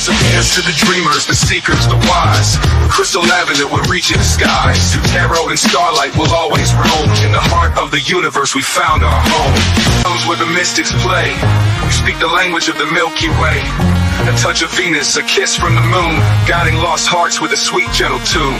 disappears to the dreamers, the seekers, the wise. Crystal lavender will reach in the skies. Through tarot and starlight will always roam. In the heart of the universe we found our home. Comes where the mystics play. We speak the language of the Milky Way. A touch of Venus, a kiss from the moon, guiding lost hearts with a sweet, gentle tune.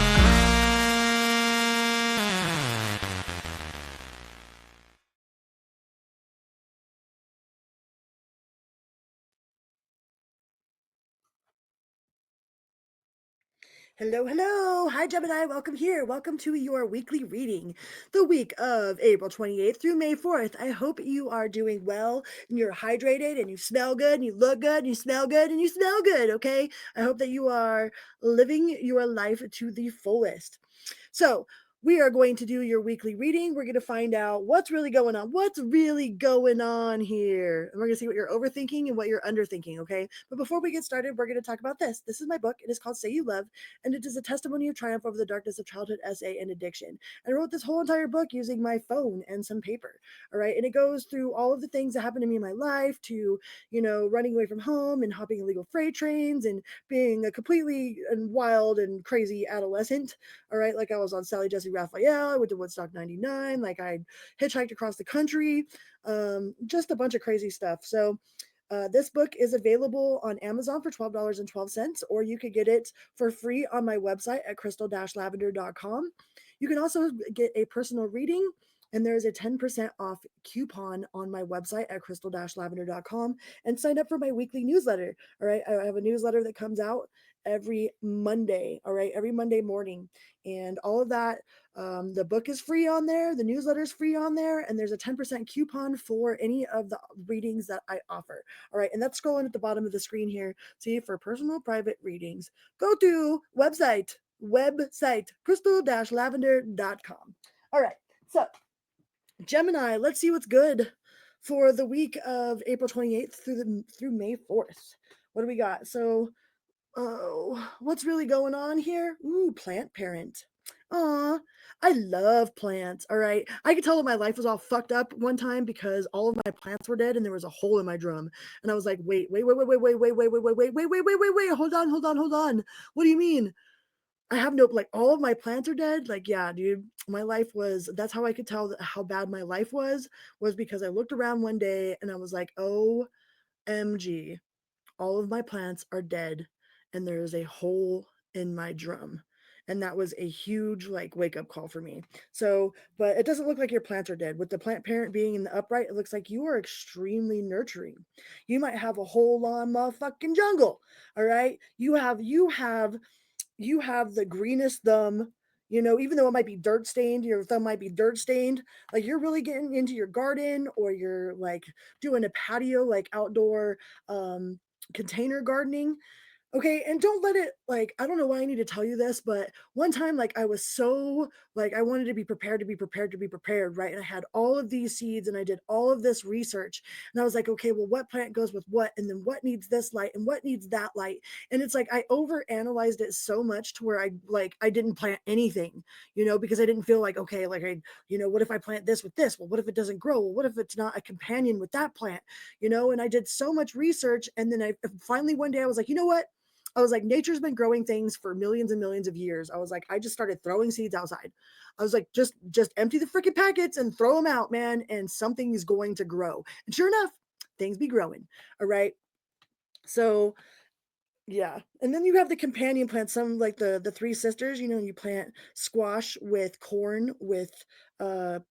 Hello, hello. Hi, Gemini. Welcome here. Welcome to your weekly reading, the week of April 28th through May 4th. I hope you are doing well and you're hydrated and you smell good and you look good and you smell good and you smell good, okay? I hope that you are living your life to the fullest. So, we are going to do your weekly reading. We're going to find out what's really going on. What's really going on here? And we're going to see what you're overthinking and what you're underthinking, okay? But before we get started, we're going to talk about this. This is my book. It is called Say You Love, and it is a testimony of triumph over the darkness of childhood, SA, and addiction. And I wrote this whole entire book using my phone and some paper, all right? And it goes through all of the things that happened to me in my life, to, running away from home and hopping illegal freight trains and being a completely and wild and crazy adolescent, all right? Like I was on Sally Jesse Raphael, I went to Woodstock 99, like I hitchhiked across the country, just a bunch of crazy stuff. So this book is available on Amazon for $12.12, or you could get it for free on my website at crystal-lavender.com. You can also get a personal reading, and there is a 10% off coupon on my website at crystal-lavender.com, and sign up for my weekly newsletter. All right. I have a newsletter that comes out every Monday. All right. Every Monday morning. And all of that, the book is free on there. The newsletter is free on there. And there's a 10% coupon for any of the readings that I offer. All right. And that's scrolling at the bottom of the screen here. See, for personal private readings, go to website crystal-lavender.com. All right. So, Gemini, let's see what's good for the week of April 28th through May 4th. What do we got? So, what's really going on here? Ooh, plant parent. Aw, I love plants. All right. I could tell that my life was all fucked up one time because all of my plants were dead and there was a hole in my drum. And I was like, wait, hold on. What do you mean? I have no, like, all of my plants are dead. Like, yeah, dude, my life was, that's how I could tell how bad my life was because I looked around one day and I was like, OMG, all of my plants are dead and there is a hole in my drum. And that was a huge, like, wake up call for me. So, but it doesn't look like your plants are dead. With the plant parent being in the upright, it looks like you are extremely nurturing. You might have a whole lawn motherfucking jungle. All right. You have the greenest thumb, even though it might be dirt stained, your thumb might be dirt stained. Like, you're really getting into your garden, or you're like doing a patio, like outdoor container gardening. Okay, and don't let it, like, I don't know why I need to tell you this, but one time, like, I was so, like, I wanted to be prepared, right? And I had all of these seeds and I did all of this research. And I was like, okay, well, what plant goes with what? And then what needs this light and what needs that light? And it's like I over analyzed it so much to where I didn't plant anything, because I didn't feel like, okay, like what if I plant this with this? Well, what if it doesn't grow? Well, what if it's not a companion with that plant? And I did so much research. And then I finally one day I was like, you know what? I was like, nature's been growing things for millions and millions of years. I was like, I just started throwing seeds outside. I was like, just empty the freaking packets and throw them out, man, and something is going to grow. And sure enough, things be growing. All right. So yeah. And then you have the companion plants, some like the three sisters, you plant squash with corn with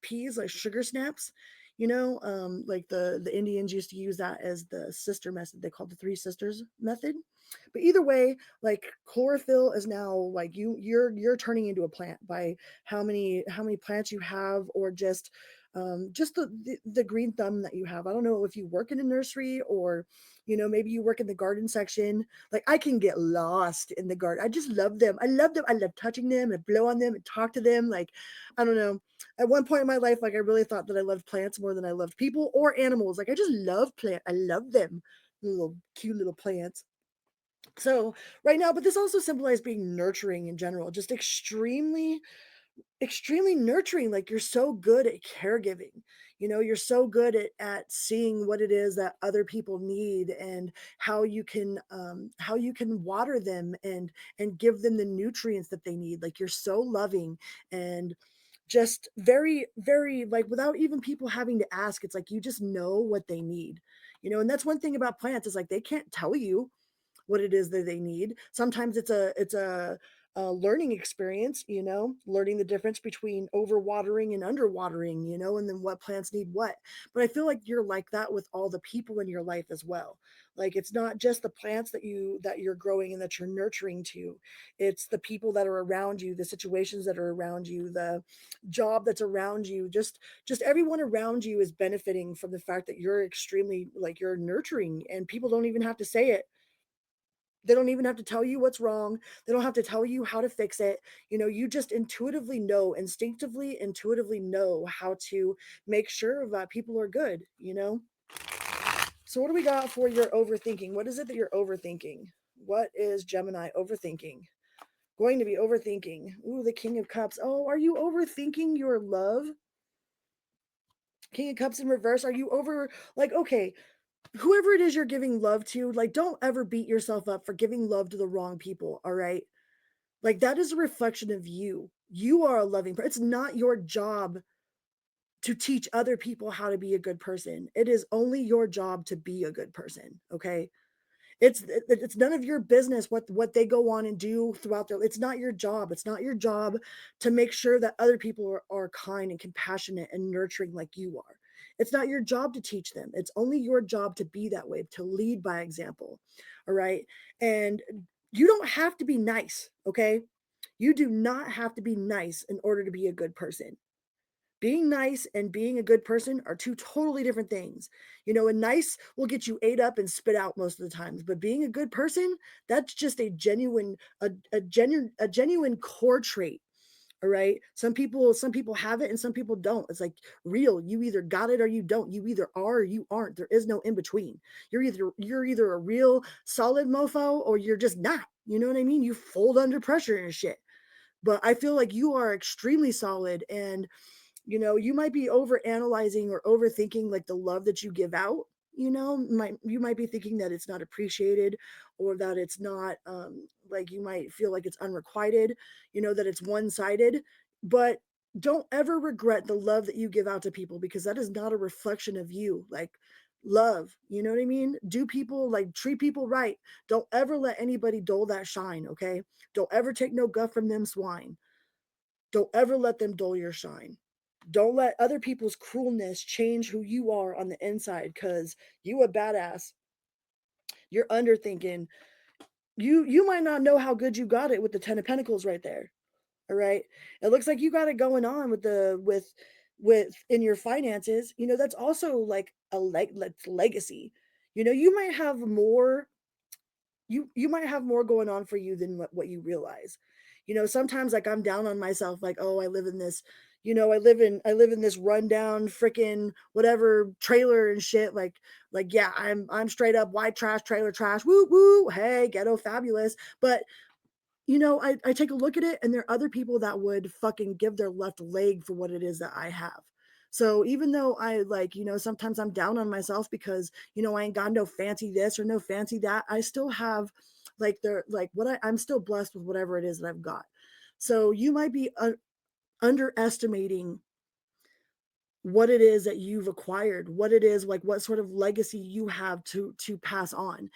peas, like sugar snaps. Like the Indians used to use that as the sister method. They called the three sisters method. But either way, like, chlorophyll is now, like, you're turning into a plant by how many plants you have, or just the green thumb that you have. I don't know if you work in a nursery, or maybe you work in the garden section. Like, I can get lost in the garden. I just love them. I love them. I love touching them and blow on them and talk to them. Like, I don't know. At one point in my life, like, I really thought that I loved plants more than I loved people or animals. Like, I just love plants. I love them. Little cute little plants. So right now, but this also symbolizes being nurturing in general, just extremely extremely nurturing. Like you're so good at caregiving. You're so good at seeing what it is that other people need, and how you can water them and give them the nutrients that they need. Like you're so loving, and just very, very, like, without even people having to ask, it's like you just know what they need. And that's one thing about plants, is like they can't tell you what it is that they need. Sometimes it's a learning experience, learning the difference between overwatering and underwatering, and then what plants need what. But I feel like you're like that with all the people in your life as well. Like it's not just the plants that you're growing and that you're nurturing to. It's the people that are around you, the situations that are around you, the job that's around you. Just everyone around you is benefiting from the fact that you're extremely, like, you're nurturing, and people don't even have to say it. They don't even have to tell you what's wrong. They don't have to tell you how to fix it. You just intuitively know, instinctively, intuitively know how to make sure that people are good. So, what do we got for your overthinking? What is it that you're overthinking? What is Gemini overthinking? Going to be overthinking. Ooh, the King of Cups. Oh, are you overthinking your love? King of Cups in reverse. Are you over, like, okay, whoever it is you're giving love to, like, don't ever beat yourself up for giving love to the wrong people, all right? Like, that is a reflection of you. You are a loving person. It's not your job to teach other people how to be a good person. It is only your job to be a good person, okay? It's none of your business what they go on and do throughout their. It's not your job. It's not your job to make sure that other people are kind and compassionate and nurturing like you are. It's not your job to teach them. It's only your job to be that way, to lead by example. All right. And you don't have to be nice, okay? You do not have to be nice in order to be a good person. Being nice and being a good person are two totally different things. And nice will get you ate up and spit out most of the times, but being a good person, that's just a genuine core trait. All right. Some people have it and some people don't. It's like real. You either got it or you don't. You either are or you aren't. There is no in between. You're either a real solid mofo or you're just not. You know what I mean? You fold under pressure and shit. But I feel like you are extremely solid, and you might be over analyzing or overthinking, like, the love that you give out. You might be thinking that it's not appreciated, or that it's not, like, you might feel like it's unrequited, that it's one-sided. But don't ever regret the love that you give out to people, because that is not a reflection of you. Like, love, you know what I mean? Do people, like, treat people right. Don't ever let anybody dull that shine, okay? Don't ever take no guff from them swine. Don't ever let them dull your shine. Don't let other people's cruelness change who you are on the inside, because you a badass. You're underthinking. You might not know how good you got it with the 10 of Pentacles right there. All right. It looks like you got it going on with in your finances. That's also like legacy. You might have more. You might have more going on for you than what you realize. Sometimes, like, I'm down on myself, like, oh, I live in this, I live in this rundown freaking whatever trailer and shit. Like, yeah, I'm straight up white trash, trailer trash, woo woo, hey, ghetto fabulous. But I take a look at it, and there are other people that would fucking give their left leg for what it is that I have. So even though I, like, sometimes I'm down on myself because, I ain't got no fancy this or no fancy that, I still have, like, I'm still blessed with whatever it is that I've got. So you might be underestimating what it is that you've acquired, what it is, like, what sort of legacy you have to pass on.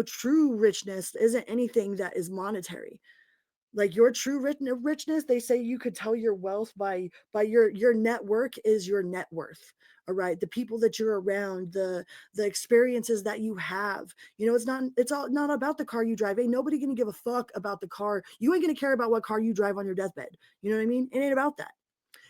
True richness isn't anything that is monetary. Like, your true richness, they say you could tell your wealth by your network is your net worth. All right, the people that you're around, the experiences that you have. It's all not about the car you drive. Ain't nobody gonna give a fuck about the car. You ain't gonna care about what car you drive on your deathbed. You know what I mean? It ain't about that.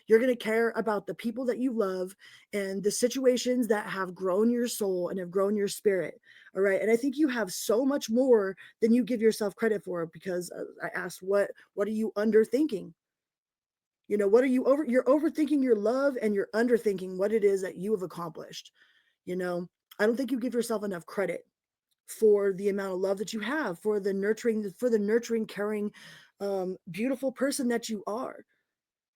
You're going to care about the people that you love and the situations that have grown your soul and have grown your spirit. All right. And I think you have so much more than you give yourself credit for, because I asked, what are you underthinking? What are you over? You're overthinking your love, and you're underthinking what it is that you have accomplished. You know, I don't think you give yourself enough credit for the amount of love that you have, for the nurturing, caring, beautiful person that you are.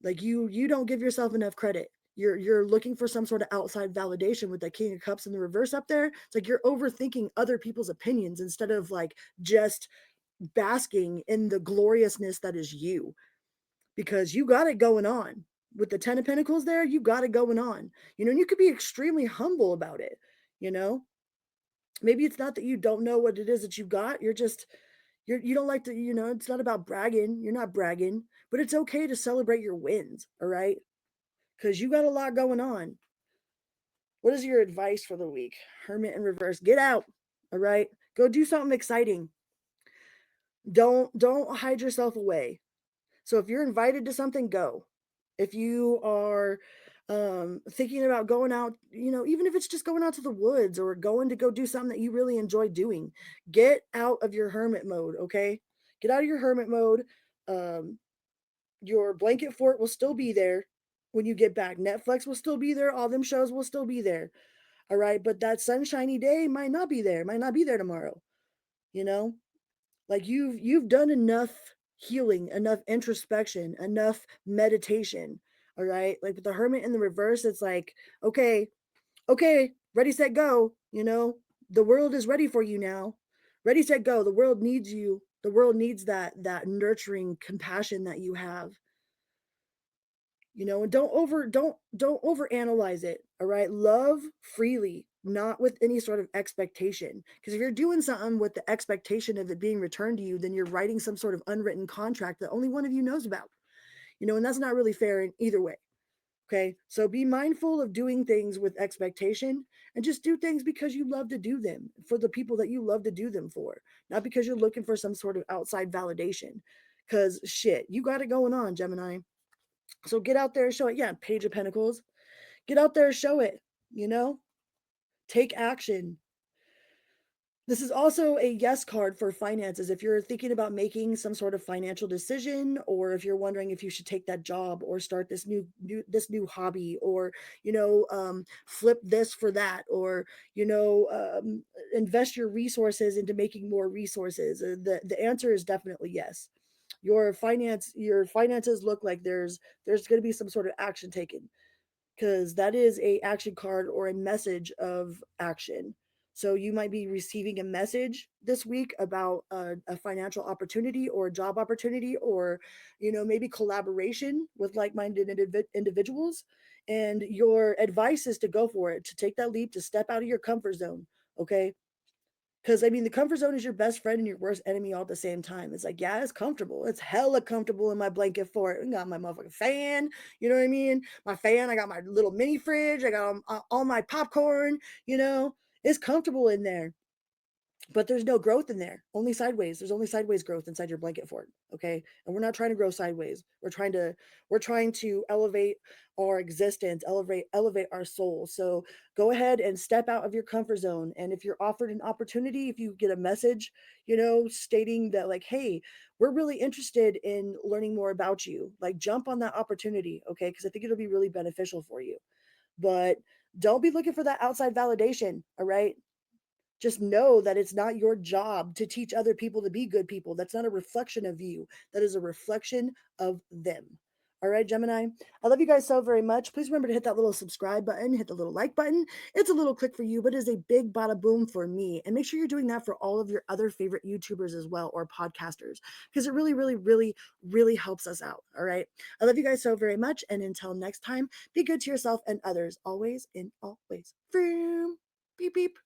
Like you don't give yourself enough credit. You're looking for some sort of outside validation with that King of Cups in the reverse up there. It's like you're overthinking other people's opinions instead of like just basking in the gloriousness that is you, because you got it going on. With the 10 of Pentacles there, you got it going on. And you could be extremely humble about it, you know? Maybe it's not that you don't know what it is that you got. You don't like to, it's not about bragging. You're not bragging, but it's okay to celebrate your wins, all right? Because you got a lot going on. What is your advice for the week? Hermit in reverse. Get out, all right? Go do something exciting. Don't hide yourself away. So if you're invited to something, go. If you are thinking about going out, even if it's just going out to the woods or going to go do something that you really enjoy doing, get out of your hermit mode, okay? Get out of your hermit mode. Um, your blanket fort will still be there when you get back. Netflix will still be there. All them shows will still be there. All right. But that sunshiny day might not be there, might not be there tomorrow, you know? Like you've done enough healing, enough introspection, enough meditation. All right. Like with the hermit in the reverse, it's like, okay, okay, ready, set, go. The world is ready for you now. Ready, set, go. The world needs you. The world needs that nurturing compassion that you have. And don't overanalyze it. All right. Love freely, not with any sort of expectation. Because if you're doing something with the expectation of it being returned to you, then you're writing some sort of unwritten contract that only one of you knows about. And that's not really fair in either way. Okay. So be mindful of doing things with expectation, and just do things because you love to do them for the people that you love to do them for, not because you're looking for some sort of outside validation. Because shit, you got it going on, Gemini. So get out there and show it. Yeah, Page of Pentacles. Get out there and show it, you know? Take action. This is also a yes card for finances. If you're thinking about making some sort of financial decision, or if you're wondering if you should take that job or start this new hobby, or flip this for that, or invest your resources into making more resources, the answer is definitely yes. Your finances look like there's going to be some sort of action taken, because that is a action card or a message of action. So you might be receiving a message this week about a financial opportunity or a job opportunity, or maybe collaboration with like-minded individuals, and your advice is to go for it, to take that leap, to step out of your comfort zone. Okay. Because I mean, the comfort zone is your best friend and your worst enemy all at the same time. It's like, yeah, it's comfortable. It's hella comfortable in my blanket fort. I got my motherfucking fan. You know what I mean? My fan. I got my little mini fridge. I got all my popcorn. It's comfortable in there, but there's no growth in there. Only sideways. There's only sideways growth inside your blanket fort. Okay. And we're not trying to grow sideways. We're trying to elevate our existence, elevate our soul. So go ahead and step out of your comfort zone. And if you're offered an opportunity, if you get a message, stating that, like, hey, we're really interested in learning more about you, like, jump on that opportunity. Okay. Because I think it'll be really beneficial for you. But don't be looking for that outside validation. All right. Just know that it's not your job to teach other people to be good people. That's not a reflection of you. That is a reflection of them. All right, Gemini. I love you guys so very much. Please remember to hit that little subscribe button, hit the little like button. It's a little click for you, but it is a big bada boom for me. And make sure you're doing that for all of your other favorite YouTubers as well, or podcasters, because it really, really, really, really helps us out. All right. I love you guys so very much. And until next time, be good to yourself and others, always and always. Vroom. Beep, beep.